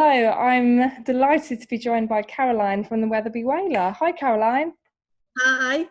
Hello, I'm delighted to be joined by Caroline from the Wetherby Whaler. Hi, Caroline. Hi.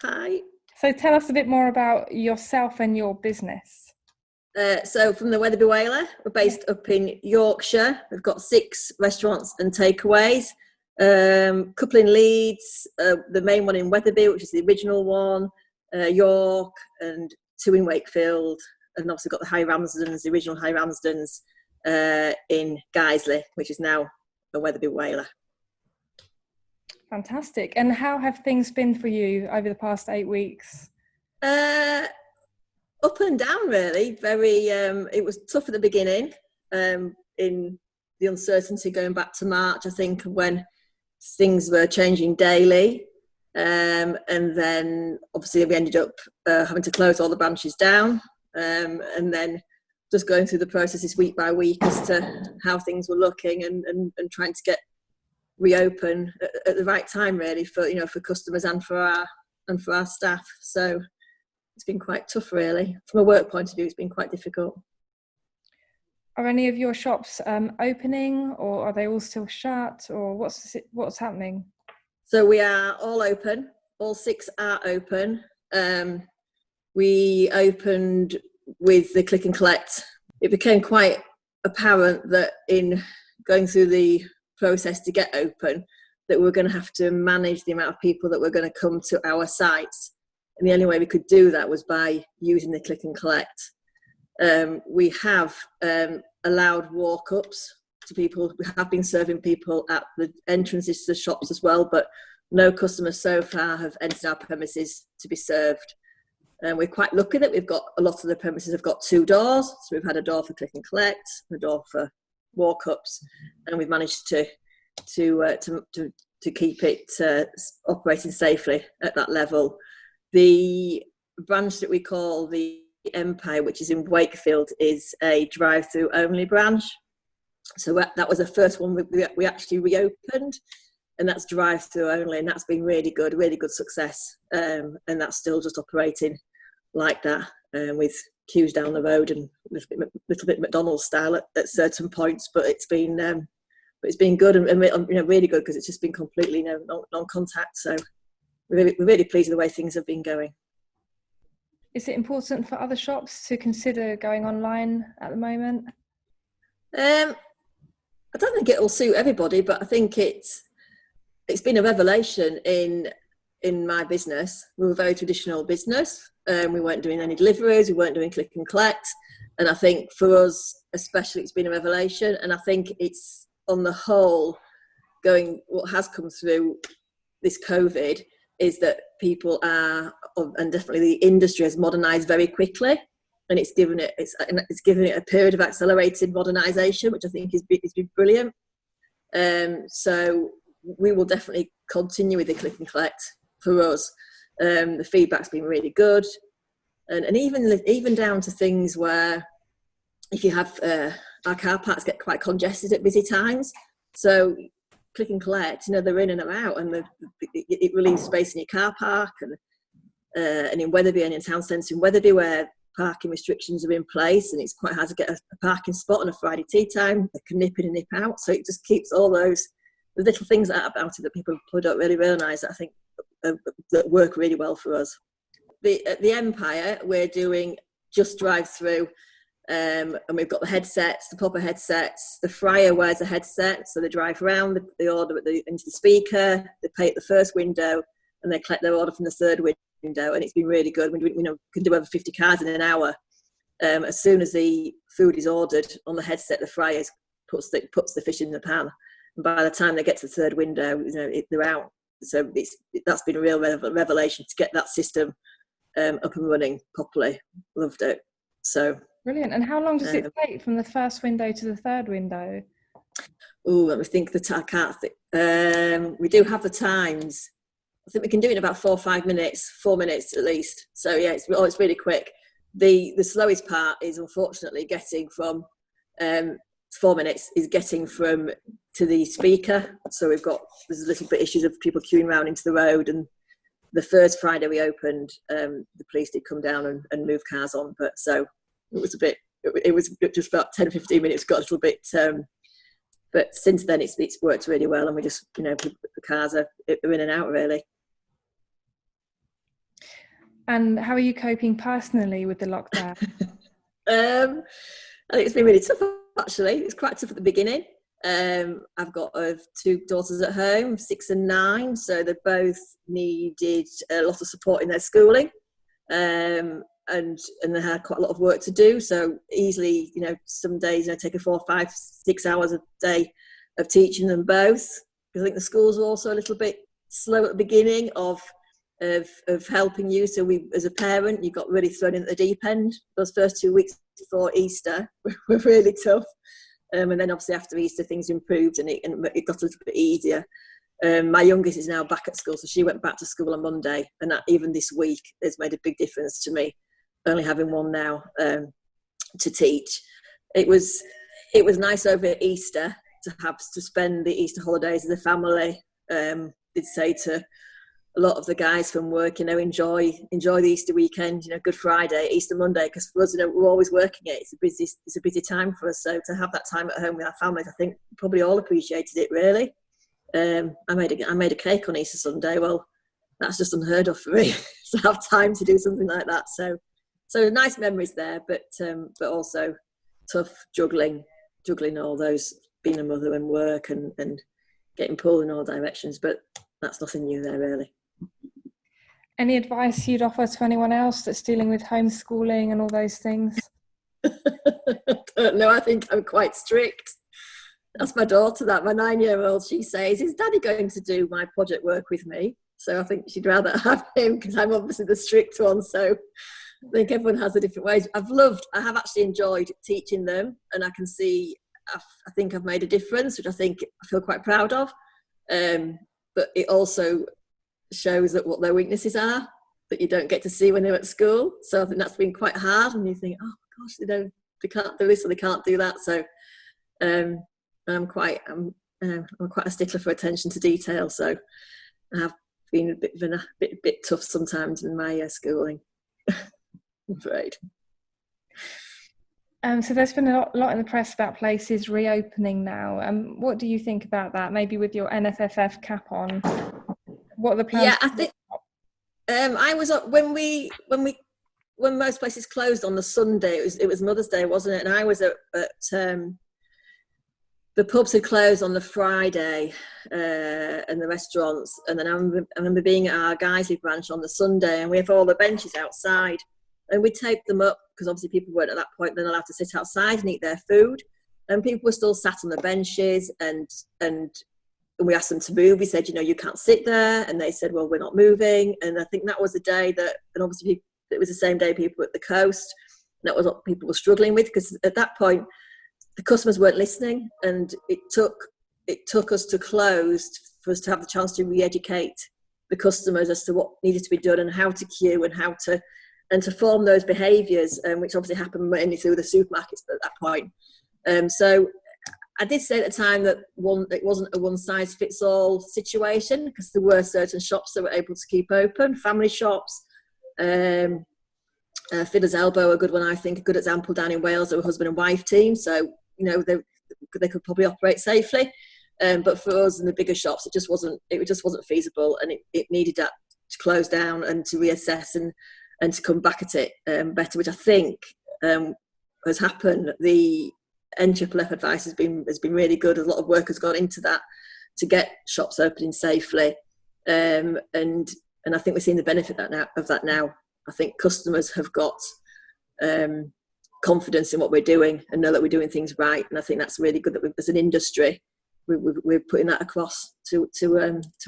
Hi. So tell us a bit more about yourself and your business. So from the Wetherby Whaler, we're based up in Yorkshire. We've got 6 restaurants and takeaways, couple in Leeds, the main one in Wetherby, which is the original one, York, and 2 in Wakefield, and obviously got the High Ramsdens, the original High Ramsdens, in Guiseley, which is now the Wetherby Whaler. Fantastic. And how have things been for you over the past 8 weeks? Up and down, really. Very. It was tough at the beginning, in the uncertainty going back to March, I think, when things were changing daily, and then obviously we ended up having to close all the branches down, and then just going through the processes week by week as to how things were looking, and trying to get reopen at the right time, really, for customers and for our staff. So it's been quite tough, really. From a work point of view, it's been quite difficult. Are any of your shops opening, or are they all still shut, or what's happening? So we are all open. All 6 are open. We opened with the click and collect. It became quite apparent that in going through the process to get open, that we're going to have to manage the amount of people that were going to come to our sites. And the only way we could do that was by using the click and collect. We have allowed walk-ups to people. We have been serving people at the entrances to the shops as well, but no customers so far have entered our premises to be served. We're quite lucky that we've got a lot of the premises have got 2 doors. So we've had a door for click and collect, a door for walk-ups, and we've managed to keep it operating safely at that level. The branch that we call the Empire, which is in Wakefield, is a drive-through only branch. So that was the first one we actually reopened, and that's drive-through only, and that's been really good success. And that's still just operating like that, with queues down the road and a little bit McDonald's style at certain points. But it's been good and really good, because it's just been completely non-contact. So we're really pleased with the way things have been going. Is it important for other shops to consider going online at the moment? I don't think it will suit everybody, but I think it's been a revelation in my business. We were a very traditional business. We weren't doing any deliveries. We weren't doing click and collect. And I think for us, especially, it's been a revelation. And I think it's, on the whole, what has come through this COVID is that people are, and definitely the industry has modernised very quickly, and it's given it a period of accelerated modernisation, which I think has been brilliant. So we will definitely continue with the click and collect for us. The feedback's been really good, and even down to things where, if you have our car parks get quite congested at busy times, so click and collect, they're in and they're out, and it relieves space in your car park, and in Wetherby and in town centre in Wetherby, where parking restrictions are in place and it's quite hard to get a parking spot on a Friday tea time, they can nip in and nip out. So it just keeps all the little things about it that people probably don't really realise, that I think that work really well for us. At the Empire, we're doing just drive-through. And we've got the headsets, the proper headsets. The fryer wears a headset, so they drive around, they order into the speaker, they pay at the first window, and they collect their order from the third window. And it's been really good. We can do over 50 cars in an hour. As soon as the food is ordered on the headset, the fryer puts the fish in the pan, and by the time they get to the third window, they're out. So that's been a real revelation to get that system up and running properly. Loved it. So. Brilliant. And how long does it take from the first window to the third window? Oh, let me think. I can't think. We do have the times. I think we can do it in about 4 or 5 minutes, 4 minutes at least. So yeah, it's really quick. The slowest part is, unfortunately, getting from 4 minutes is getting from to the speaker. So there's a little bit issues of people queuing around into the road. And the first Friday we opened, the police did come down and move cars on, but so. It was just about 10, 15 minutes, got a little bit But since then, it's worked really well, and we just, the cars are in and out really. And how are you coping personally with the lockdown? I think it's been really tough, actually. It's quite tough at the beginning. I've got 2 daughters at home, 6 and 9, so they both needed a lot of support in their schooling, and they had quite a lot of work to do. So easily, some days take 4, 5, 6 hours a day of teaching them both. Because I think the schools were also a little bit slow at the beginning of helping you. So we, as a parent, you got really thrown in at the deep end. Those first 2 weeks before Easter were really tough. And then obviously after Easter, things improved and it got a little bit easier. My youngest is now back at school, so she went back to school on Monday, and that even this week has made a big difference to me, only having one now to teach. It was nice over Easter to spend the Easter holidays as a family. Did say to a lot of the guys from work, enjoy the Easter weekend, Good Friday, Easter Monday, because for us, we're always working it. It's a busy time for us. So to have that time at home with our families, I think probably all appreciated it really. I made a cake on Easter Sunday. Well, that's just unheard of for me to have time to do something like that. So nice memories there, but also tough juggling all those, being a mother and work and getting pulled in all directions. But that's nothing new there really. Any advice you'd offer to anyone else that's dealing with homeschooling and all those things? No, I think I'm quite strict. That's my daughter, my 9-year-old. She says, "Is Daddy going to do my project work with me?" So I think she'd rather have him, because I'm obviously the strict one. So I think everyone has the different ways. I have actually enjoyed teaching them, and I can see, I think I've made a difference, which I feel quite proud of. But it also shows that what their weaknesses are that you don't get to see when they're at school. So I think that's been quite hard, and you think, oh gosh, they can't do this or they can't do that. So I'm quite a stickler for attention to detail. So I have been a bit tough sometimes in my schooling. I'm afraid. So there's been a lot in the press about places reopening now. What do you think about that? Maybe with your NFFF cap on, what are the plans? Yeah, I think I was when most places closed on the Sunday. It was Mother's Day, wasn't it? And I was at the pubs had closed on the Friday, and the restaurants. And then I remember being at our Guiseley branch on the Sunday, and we have all the benches outside, and we taped them up because obviously people weren't at that point then allowed to sit outside and eat their food, and people were still sat on the benches, and we asked them to move. We said, you can't sit there, and they said, well, we're not moving. And I think that was the day that, and obviously it was the same day people at the coast, and that was what people were struggling with, because at that point the customers weren't listening, and it took us to close for us to have the chance to re-educate the customers as to what needed to be done and how to queue and to form those behaviours, which obviously happened mainly through the supermarkets at that point. So I did say at the time that it wasn't a one-size-fits-all situation, because there were certain shops that were able to keep open, family shops. Fiddler's Elbow, a good one, I think, a good example down in Wales. They were a husband and wife team, so they could probably operate safely. But for us in the bigger shops, it just wasn't feasible, and it needed that to close down and to reassess and to come back at it better, which I think has happened. The NFFF advice has been really good. A lot of work has gone into that to get shops opening safely, and I think we're seeing the benefit of that now. I think customers have got confidence in what we're doing and know that we're doing things right, and I think that's really good that as an industry we're putting that across to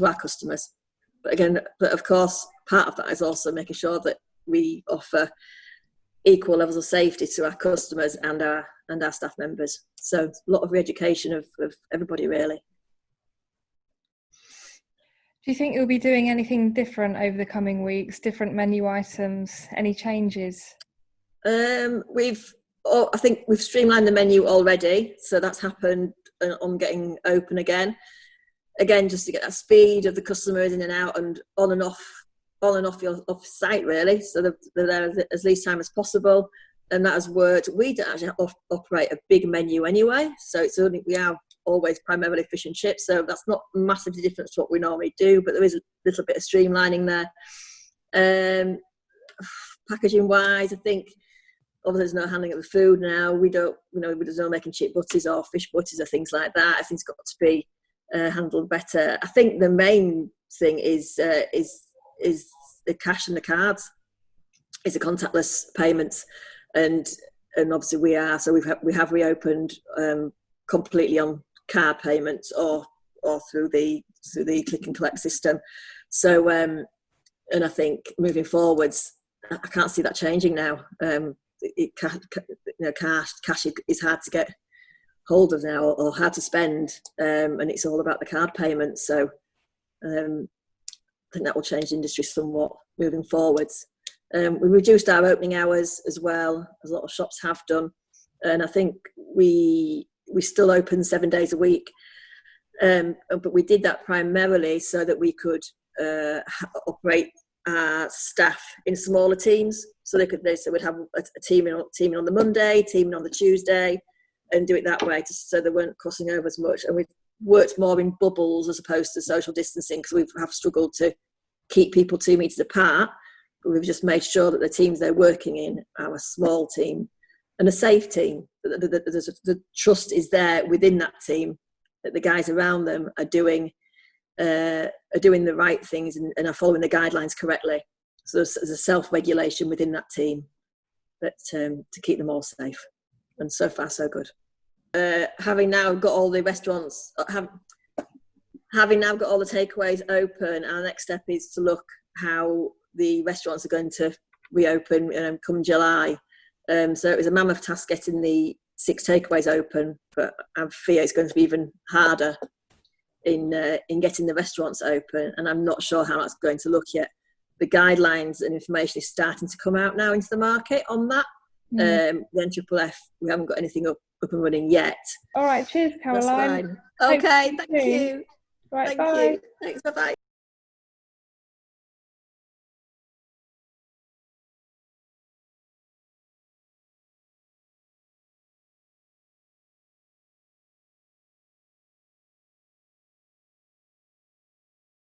our customers. But of course, part of that is also making sure that we offer equal levels of safety to our customers and our staff members. So a lot of re-education of everybody really. Do you think you'll be doing anything different over the coming weeks? Different menu items? Any changes? I think we've streamlined the menu already, so that's happened on getting open again. Again, just to get that speed of the customers in and out and on and off your site really, so they're there as least time as possible, and that has worked. We don't actually operate a big menu anyway, so it's only we are always primarily fish and chips, so that's not massively different to what we normally do, but there is a little bit of streamlining there. Packaging wise, I think obviously there's no handling of the food now. We don't, there's no making chip butties or fish butties or things like that. I think it's got to be handled better. I think the main thing is the cash and the cards. It's the contactless payments, and obviously we have reopened completely on card payments or through the click and collect system. So and I think moving forwards, I can't see that changing now. Cash is hard to get hold of now, or hard to spend, and it's all about the card payments. So I think that will change the industry somewhat moving forwards. We reduced our opening hours as well, as a lot of shops have done, and I think we still open 7 days a week, but we did that primarily so that we could operate our staff in smaller teams, so they would have a team on the Monday, team on the Tuesday, and do it that way, so they weren't crossing over as much. And we've worked more in bubbles as opposed to social distancing, because we have struggled to keep people 2 meters apart. But we've just made sure that the teams they're working in are a small team and a safe team. The trust is there within that team, that the guys around them are doing the right things and are following the guidelines correctly. So there's a self-regulation within that team to keep them all safe. And so far, so good. Having now got all the restaurants, having now got all the takeaways open, our next step is to look how the restaurants are going to reopen come July. So it was a mammoth task getting the 6 takeaways open, but I fear it's going to be even harder in getting the restaurants open, and I'm not sure how that's going to look yet. The guidelines and information is starting to come out now into the market on that. The NFFF, we haven't got anything up and running yet. All right, cheers, Caroline. Okay, thank you. Right, Thank bye. you. Thanks, bye-bye.